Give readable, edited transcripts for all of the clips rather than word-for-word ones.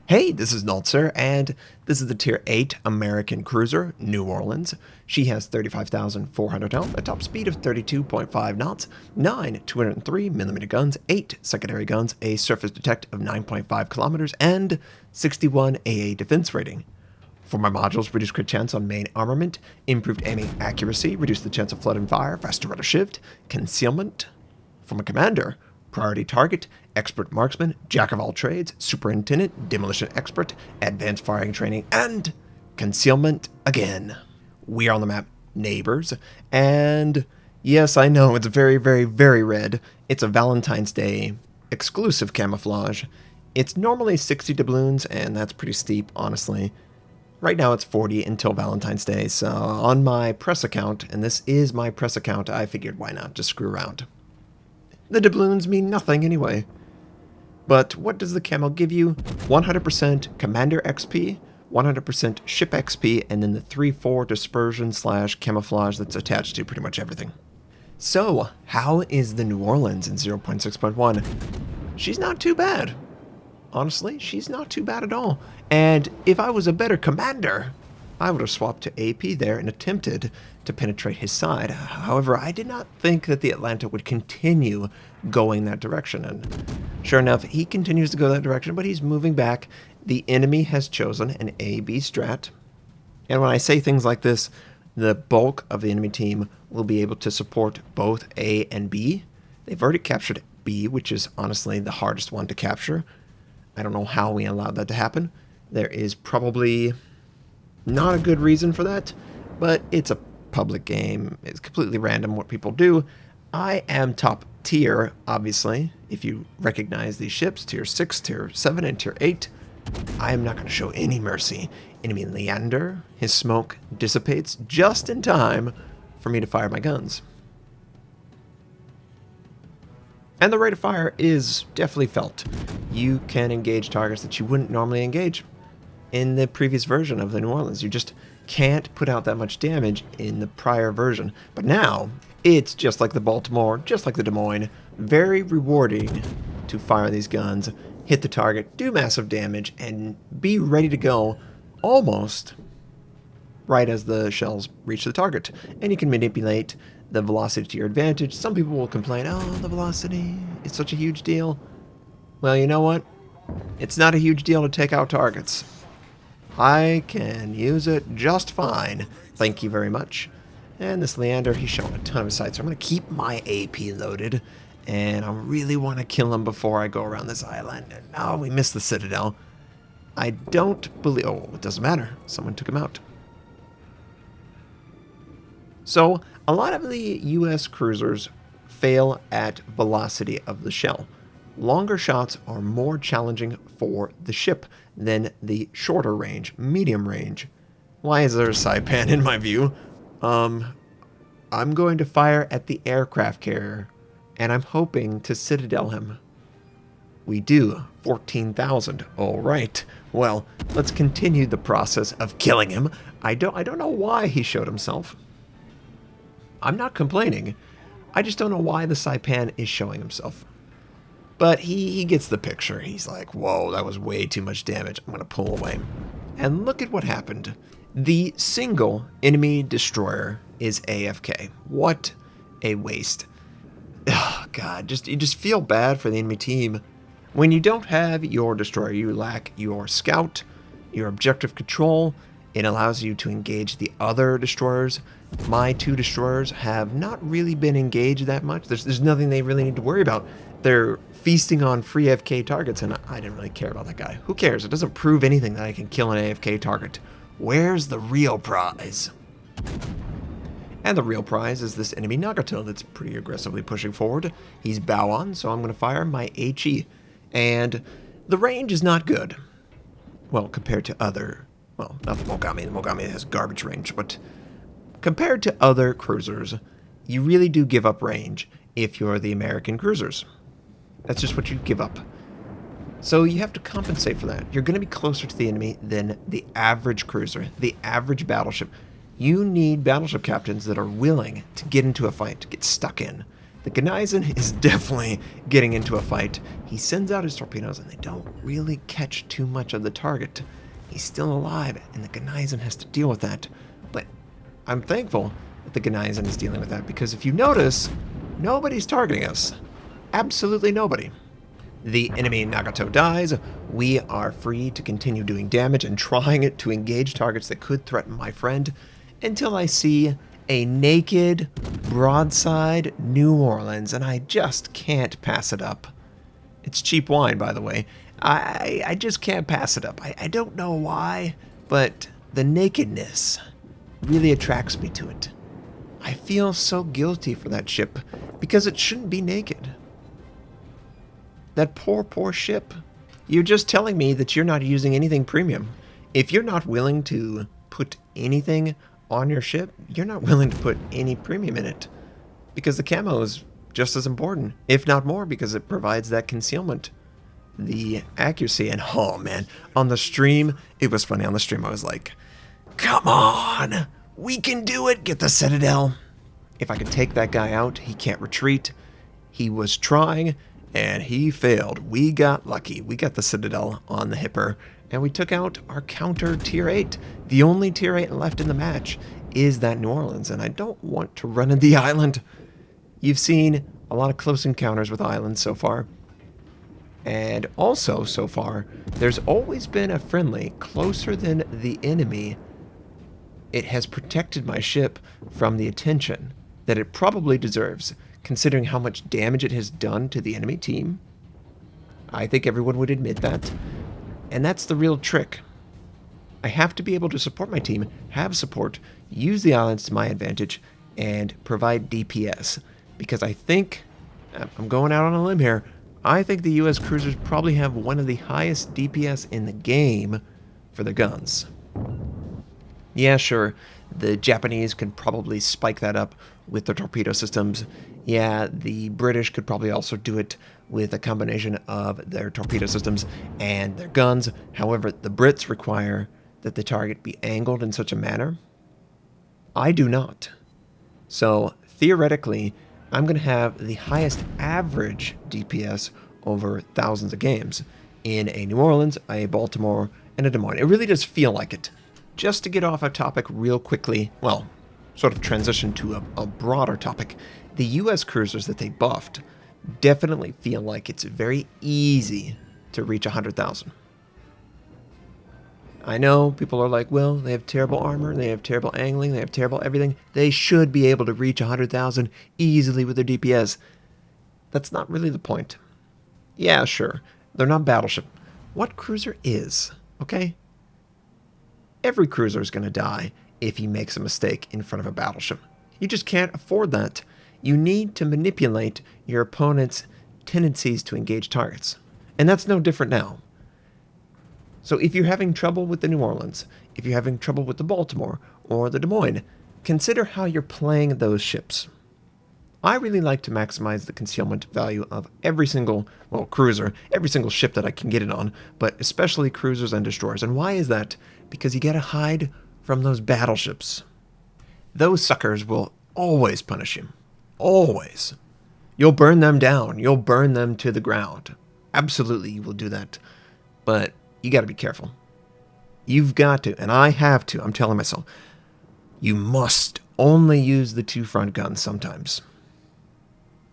Hey, this is Notser, and this is the Tier 8 American cruiser, New Orleans. She has 35,400 health, a top speed of 32.5 knots, 9 203mm guns, 8 secondary guns, a surface detect of 9.5 kilometers, and 61 AA defense rating. For my modules, reduce crit chance on main armament, improved aiming accuracy, reduce the chance of flood and fire, faster rudder shift, concealment. For my commander, priority target, expert marksman, jack of all trades, superintendent, demolition expert, advanced firing training, and concealment again. We are on the map Neighbors, and yes, I know it's very, very, very red. It's a Valentine's Day exclusive camouflage. It's normally 60 doubloons, and that's pretty steep, honestly. Right now it's 40 until Valentine's Day, so on my press account, and this is my press account, I figured why not just screw around. The doubloons mean nothing anyway. But what does the camo give you? 100% Commander XP, 100% Ship XP, and then the 3-4 dispersion / camouflage that's attached to pretty much everything. So, how is the New Orleans in 0.6.1? She's not too bad. Honestly, she's not too bad at all. And if I was a better commander, I would have swapped to AP there and attempted to penetrate his side. However, I did not think that the Atlanta would continue going that direction. And sure enough, he continues to go that direction, but he's moving back. The enemy has chosen an A-B strat. And when I say things like this, the bulk of the enemy team will be able to support both A and B. They've already captured B, which is honestly the hardest one to capture. I don't know how we allowed that to happen. There is probably not a good reason for that, but it's a public game. It's completely random what people do. I am top tier, obviously, if you recognize these ships, tier 6, tier 7, and tier 8. I am not going to show any mercy. Enemy Leander, his smoke dissipates just in time for me to fire my guns. And the rate of fire is definitely felt. You can engage targets that you wouldn't normally engage. In the previous version of the New Orleans, you just can't put out that much damage in the prior version. But now, it's just like the Baltimore, just like the Des Moines, very rewarding to fire these guns, hit the target, do massive damage, and be ready to go almost right as the shells reach the target. And you can manipulate the velocity to your advantage. Some people will complain, oh, the velocity, it's such a huge deal. Well, you know what? It's not a huge deal to take out targets. I can use it just fine. Thank you very much. And this Leander, he's showing a ton of sights. So I'm going to keep my AP loaded. And I really want to kill him before I go around this island. And no, we missed the Citadel. I don't believe... Oh, it doesn't matter. Someone took him out. So, a lot of the U.S. cruisers fail at velocity of the shell. Longer shots are more challenging for the ship than the shorter range, medium range. Why is there a saipan in my view? I'm going to fire at the aircraft carrier, and I'm hoping to Citadel him. We do. 14,000. All right. Well, let's continue the process of killing him. I don't know why he showed himself. I'm not complaining. I just don't know why the saipan is showing himself. But he gets the picture. He's like, whoa, that was way too much damage. I'm going to pull away. And look at what happened. The single enemy destroyer is AFK. What a waste. Oh, God, you just feel bad for the enemy team. When you don't have your destroyer, you lack your scout, your objective control. It allows you to engage the other destroyers. My 2 destroyers have not really been engaged that much. There's nothing they really need to worry about. They're feasting on free AFK targets, and I didn't really care about that guy. Who cares? It doesn't prove anything that I can kill an AFK target. Where's the real prize? And the real prize is this enemy Nagato that's pretty aggressively pushing forward. He's bow on, so I'm going to fire my HE. And the range is not good. Well, compared to other... Well, not the Mogami. The Mogami has garbage range, but compared to other cruisers, you really do give up range if you're the American cruisers. That's just what you give up. So you have to compensate for that. You're going to be closer to the enemy than the average cruiser, the average battleship. You need battleship captains that are willing to get into a fight, to get stuck in. The Gneisen is definitely getting into a fight. He sends out his torpedoes and they don't really catch too much of the target. He's still alive and the Gneisen has to deal with that. But I'm thankful that the Gneisen is dealing with that because if you notice, nobody's targeting us. Absolutely nobody. The enemy Nagato dies. We are free to continue doing damage and trying to engage targets that could threaten my friend until I see a naked broadside New Orleans, and I just can't pass it up. It's cheap wine, by the way. I just can't pass it up. I don't know why, but the nakedness really attracts me to it. I feel so guilty for that ship because it shouldn't be naked. That poor, poor ship. You're just telling me that you're not using anything premium. If you're not willing to put anything on your ship, you're not willing to put any premium in it. Because the camo is just as important, if not more, because it provides that concealment. The accuracy, and oh man, on the stream, it was funny. On the stream, I was like, come on, we can do it. Get the Citadel. If I could take that guy out, he can't retreat. He was trying, and he failed. We got lucky. We got the Citadel on the Hipper, and we took out our counter Tier 8. The only Tier 8 left in the match is that New Orleans, and I don't want to run in the island. You've seen a lot of close encounters with islands so far. And also, so far, there's always been a friendly closer than the enemy. It has protected my ship from the attention that it probably deserves, considering how much damage it has done to the enemy team. I think everyone would admit that. And that's the real trick. I have to be able to support my team, have support, use the islands to my advantage, and provide DPS. Because I think, I'm going out on a limb here, I think the US cruisers probably have one of the highest DPS in the game for their guns. Yeah, sure, the Japanese could probably spike that up with their torpedo systems. Yeah, the British could probably also do it with a combination of their torpedo systems and their guns. However, the Brits require that the target be angled in such a manner. I do not. So, theoretically, I'm going to have the highest average DPS over thousands of games in a New Orleans, a Baltimore, and a Des Moines. It really does feel like it. Just to get off a topic real quickly, well, sort of transition to a broader topic, the US cruisers that they buffed definitely feel like it's very easy to reach 100,000. I know people are like, well, they have terrible armor, they have terrible angling, they have terrible everything. They should be able to reach 100,000 easily with their DPS. That's not really the point. Yeah, sure, they're not battleship. What cruiser is, okay? Every cruiser is going to die if he makes a mistake in front of a battleship. You just can't afford that. You need to manipulate your opponent's tendencies to engage targets. And that's no different now. So if you're having trouble with the New Orleans, if you're having trouble with the Baltimore or the Des Moines, consider how you're playing those ships. I really like to maximize the concealment value of every single, well, cruiser, every single ship that I can get it on, but especially cruisers and destroyers. And why is that? Because you gotta hide from those battleships. Those suckers will always punish you. Always. You'll burn them down. You'll burn them to the ground. Absolutely, you will do that. But you got to be careful. You've got to, and I have to, I'm telling myself, you must only use the two front guns sometimes.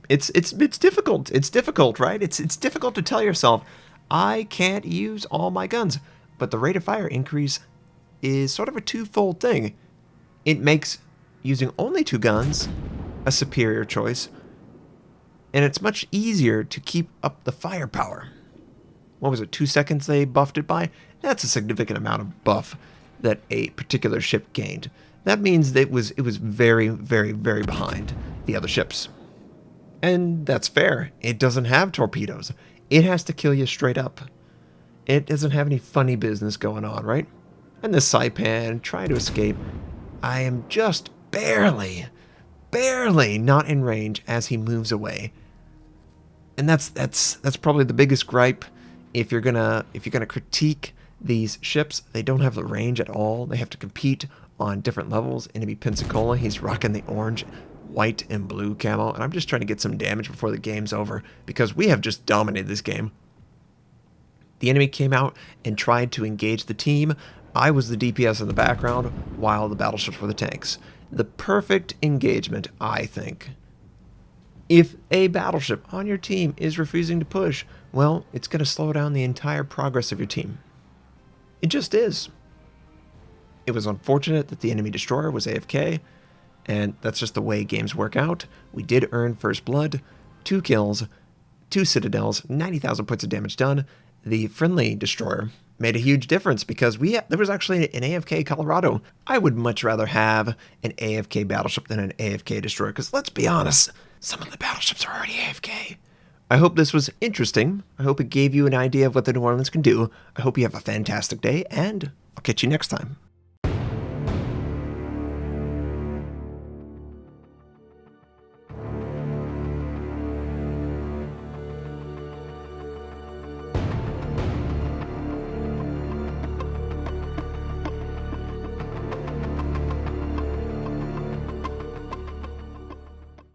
It's difficult. It's difficult, right? It's difficult to tell yourself, I can't use all my guns. But the rate of fire increase is sort of a twofold thing. It makes using only two guns a superior choice, and it's much easier to keep up the firepower. What was it, 2 seconds they buffed it by? That's a significant amount of buff that a particular ship gained. That means that it was very, very, very behind the other ships. And that's fair. It doesn't have torpedoes. It has to kill you straight up. It doesn't have any funny business going on, right? And the Saipan trying to escape. I am just barely not in range as he moves away. And that's probably the biggest gripe. If you're gonna critique these ships, they don't have the range at all. They have to compete on different levels. Enemy Pensacola, he's rocking the orange. white and blue camo, and I'm just trying to get some damage before the game's over, because we have just dominated this game. The enemy came out and tried to engage the team. I was the DPS in the background, while the battleships were the tanks. The perfect engagement, I think. If a battleship on your team is refusing to push, well, it's going to slow down the entire progress of your team. It just is. It was unfortunate that the enemy destroyer was AFK, and that's just the way games work out. We did earn first blood, 2 kills, 2 citadels, 90,000 points of damage done. The friendly destroyer made a huge difference because there was actually an AFK Colorado. I would much rather have an AFK battleship than an AFK destroyer, because let's be honest, some of the battleships are already AFK. I hope this was interesting. I hope it gave you an idea of what the New Orleans can do. I hope you have a fantastic day, and I'll catch you next time.